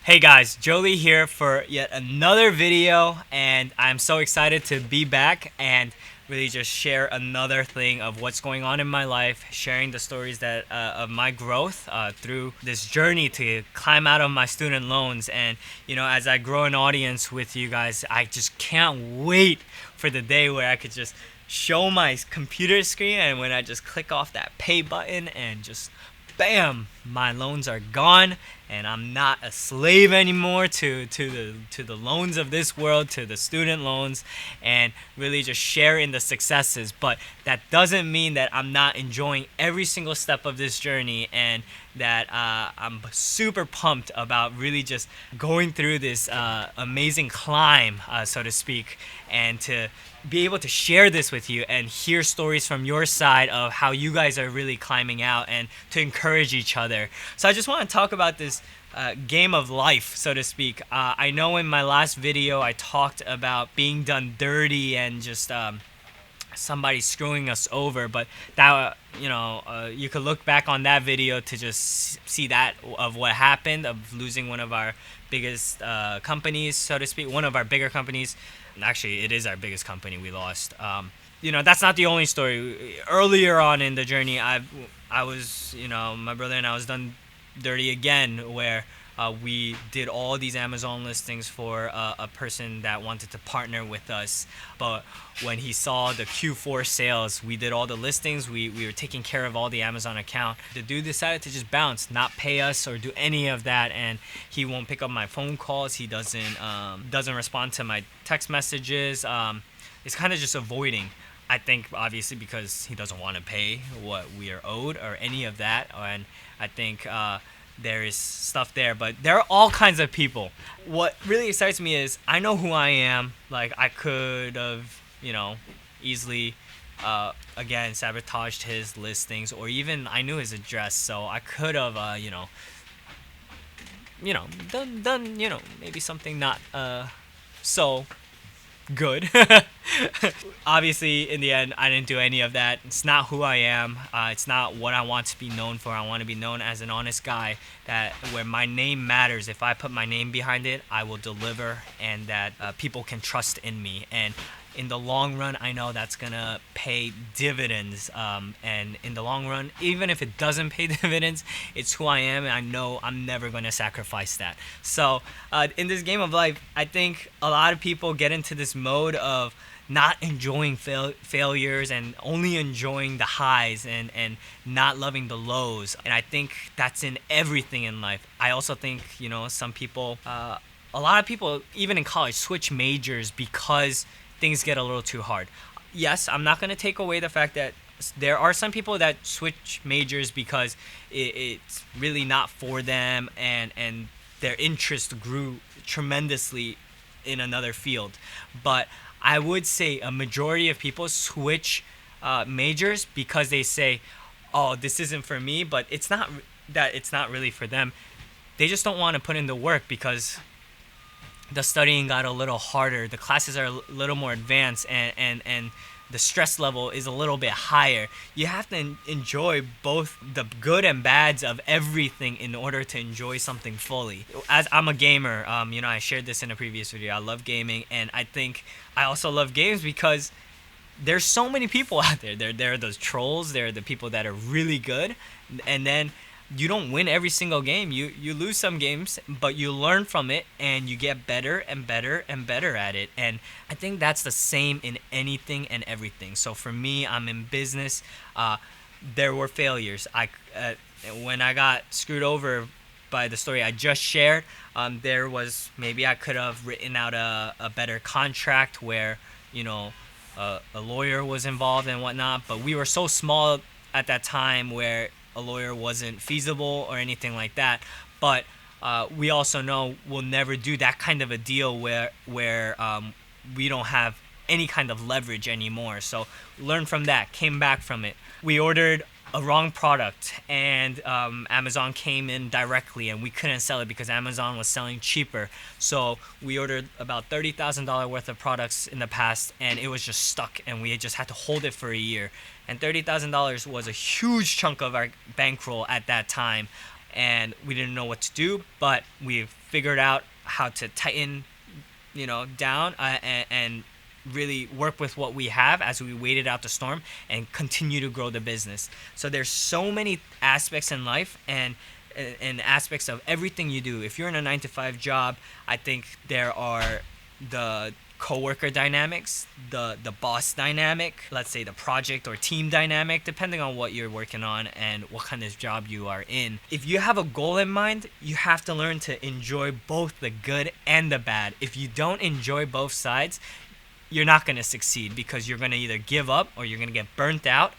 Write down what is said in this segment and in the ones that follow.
Hey guys, Jolie here for yet another video, and I'm so excited to be back and really just share another thing of what's going on in my life, sharing the stories that of my growth through this journey to climb out of my student loans. And as I grow an audience with you guys, I just can't wait for the day where I could just show my computer screen, and when I just click off that pay button and just bam, my loans are gone, and I'm not a slave anymore to the loans of this world, to the student loans, and really just share in the successes. But that doesn't mean that I'm not enjoying every single step of this journey, and that I'm super pumped about really just going through this amazing climb, so to speak, and to be able to share this with you and hear stories from your side of how you guys are really climbing out, and to encourage each other. So I just want to talk about this game of life, so to speak. I know in my last video I talked about being done dirty and just somebody screwing us over, but that you could look back on that video to just see that of what happened, of losing one of our biggest companies, so to speak, one of our bigger companies. Actually, it is our biggest company we lost. That's not the only story. Earlier on in the journey, I was, my brother and I was done dirty again, where we did all these Amazon listings for a person that wanted to partner with us. But when he saw the Q4 sales, we did all the listings. We were taking care of all the Amazon account. The dude decided to just bounce, not pay us or do any of that, and he won't pick up my phone calls. He doesn't respond to my text messages. He's kind of just avoiding. I think obviously because he doesn't want to pay what we are owed or any of that, and I think there is stuff there, but there are all kinds of people. What really excites me is I know who I am. Like, I could have, easily, again, sabotaged his listings, or even I knew his address, so I could have, done, maybe something not so good. Obviously, in the end, I didn't do any of that. It's not who I am. It's not what I want to be known for. I want to be known as an honest guy, that where my name matters. If I put my name behind it, I will deliver, and that people can trust in me. And in the long run, I know that's gonna pay dividends. And in the long run, even if it doesn't pay dividends, it's who I am, and I know I'm never gonna sacrifice that. So in this game of life, I think a lot of people get into this mode of not enjoying failures and only enjoying the highs, and not loving the lows. And I think that's in everything in life. I also think some people, a lot of people, even in college, switch majors because things get a little too hard. Yes, I'm not going to take away the fact that there are some people that switch majors because it's really not for them, and their interest grew tremendously in another field. But I would say a majority of people switch majors because they say, oh, this isn't for me, but it's not that it's not really for them. They just don't want to put in the work because the studying got a little harder. The classes are a little more advanced, and the stress level is a little bit higher. You have to enjoy both the good and bads of everything in order to enjoy something fully. As I'm a gamer, I shared this in a previous video. I love gaming, and I think I also love games because there's so many people out there. There are those trolls. There are the people that are really good, and then you don't win every single game. You lose some games, but you learn from it, and you get better and better and better at it. And I think that's the same in anything and everything. So for me, I'm in business. There were failures. When I got screwed over by the story I just shared, there was, maybe I could have written out a better contract where a lawyer was involved and whatnot. But we were so small at that time where a lawyer wasn't feasible or anything like that. But we also know we'll never do that kind of a deal where we don't have any kind of leverage anymore. So learn from that, came back from it. We ordered a wrong product, and Amazon came in directly, and we couldn't sell it because Amazon was selling cheaper. So we ordered about $30,000 worth of products in the past, and it was just stuck, and we just had to hold it for a year. And $30,000 was a huge chunk of our bankroll at that time, and we didn't know what to do, but we figured out how to tighten, down, and really work with what we have as we waited out the storm and continue to grow the business. So there's so many aspects in life and aspects of everything you do. If you're in a 9 to 5 job, I think there are the coworker dynamics, the boss dynamic, let's say the project or team dynamic, depending on what you're working on and what kind of job you are in. If you have a goal in mind, you have to learn to enjoy both the good and the bad. If you don't enjoy both sides, you're not going to succeed, because you're going to either give up or you're going to get burnt out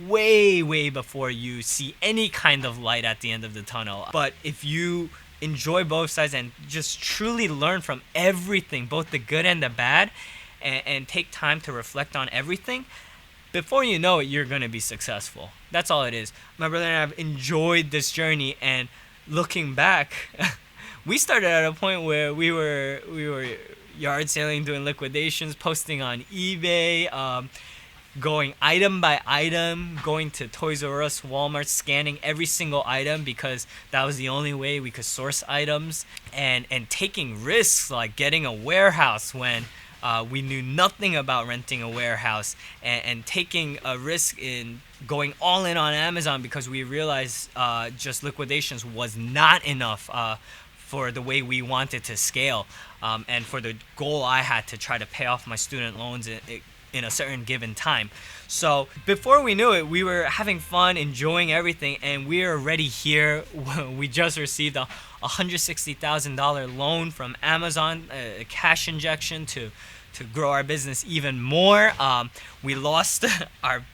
way before you see any kind of light at the end of the tunnel. But if you enjoy both sides and just truly learn from everything, both the good and the bad, and take time to reflect on everything, before you know it, you're going to be successful. That's all it is. My brother and I have enjoyed this journey, and looking back, we started at a point where we were yard selling, doing liquidations, posting on eBay, going item by item, going to Toys R Us, Walmart, scanning every single item because that was the only way we could source items, and taking risks like getting a warehouse when we knew nothing about renting a warehouse, and taking a risk in going all in on Amazon because we realized just liquidations was not enough for the way we wanted to scale, and for the goal I had to try to pay off my student loans in a certain given time. So before we knew it, we were having fun, enjoying everything, and we're already here. We just received a $160,000 loan from Amazon, a cash injection to grow our business even more. We lost our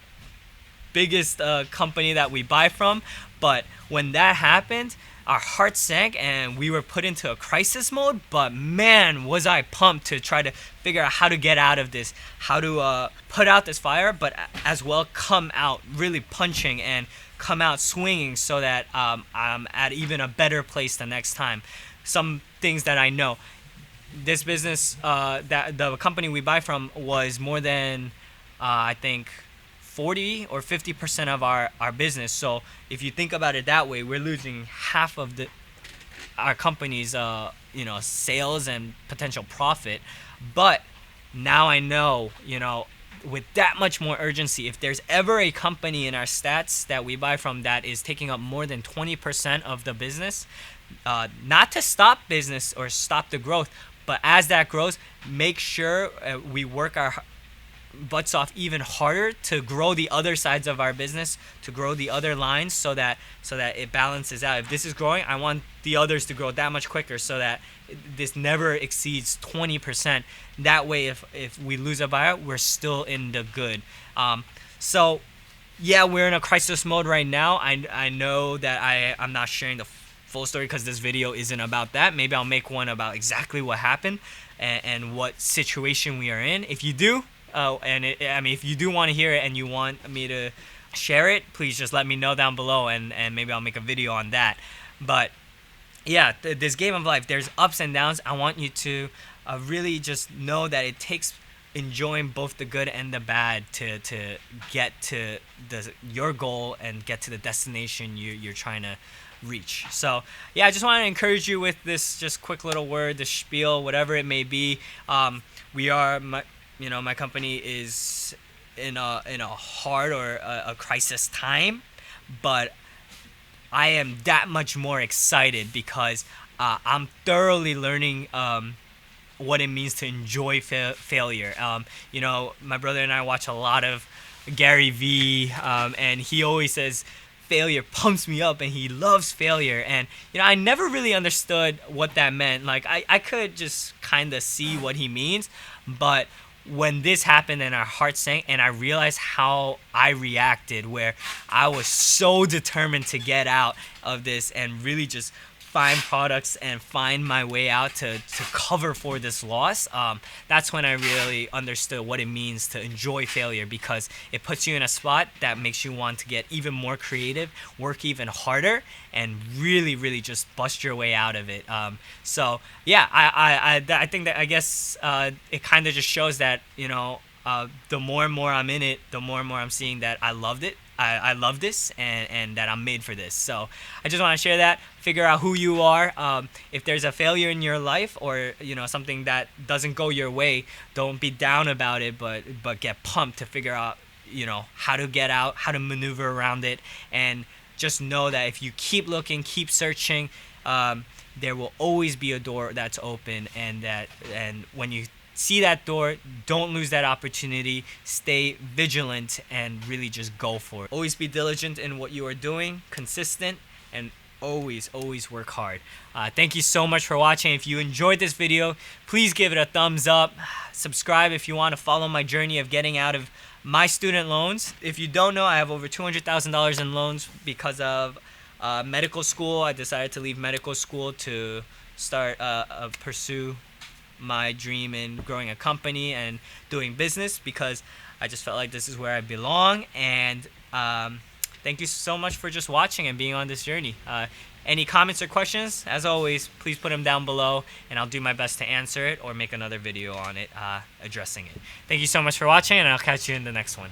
biggest company that we buy from, but when that happened, our heart sank and we were put into a crisis mode. But man, was I pumped to try to figure out how to get out of this, how to put out this fire, but as well come out really punching and come out swinging, so that I'm at even a better place the next time. Some things that I know, this business, that the company we buy from, was more than I think 40 or 50% of our business. So if you think about it that way, we're losing half of our company's sales and potential profit. But now I know, with that much more urgency, if there's ever a company in our stats that we buy from that is taking up more than 20% of the business, not to stop business or stop the growth, but as that grows, make sure we work our butts off even harder to grow the other sides of our business, to grow the other lines, so that it balances out. If this is growing, I want the others to grow that much quicker, so that this never exceeds 20%. That way, if we lose a buyer, we're still in the good. So yeah, we're in a crisis mode right now. I know that I'm not sharing the full story because this video isn't about that. Maybe I'll make one about exactly what happened and what situation we are in. If you do, if you do want to hear it and you want me to share it, please just let me know down below, and maybe I'll make a video on that. But yeah, this game of life, there's ups and downs. I want you to really just know that it takes enjoying both the good and the bad to get to your goal and get to the destination you're trying to reach. So yeah, I just want to encourage you with this just quick little word, the spiel, whatever it may be. My company is in a hard or a crisis time, but I am that much more excited because I'm thoroughly learning what it means to enjoy failure. My brother and I watch a lot of Gary Vee, and he always says failure pumps me up, and he loves failure. And I never really understood what that meant. Like I could just kind of see what he means, but when this happened and our heart sank and I realized how I reacted, where I was so determined to get out of this and really just find products and find my way out to cover for this loss, that's when I really understood what it means to enjoy failure, because it puts you in a spot that makes you want to get even more creative, work even harder, and really, really just bust your way out of it. So yeah, I think that, I guess it kind of just shows that the more and more I'm in it, the more and more I'm seeing that I loved it. I love this, and that I'm made for this. So I just want to share that. Figure out who you are. If there's a failure in your life, or something that doesn't go your way, don't be down about it, but get pumped to figure out how to get out, how to maneuver around it, and just know that if you keep looking, keep searching, there will always be a door that's open, and when you see that door, don't lose that opportunity. Stay vigilant and really just go for it. Always be diligent in what you are doing, consistent, and always work hard. Thank you so much for watching. If you enjoyed this video, please give it a thumbs up. Subscribe if you want to follow my journey of getting out of my student loans. If you don't know, I have over $200,000 in loans because of medical school. I decided to leave medical school to start pursue my dream in growing a company and doing business, because I just felt like this is where I belong. And thank you so much for just watching and being on this journey. Any comments or questions, as always, please put them down below, and I'll do my best to answer it or make another video on it addressing it. Thank you so much for watching, and I'll catch you in the next one.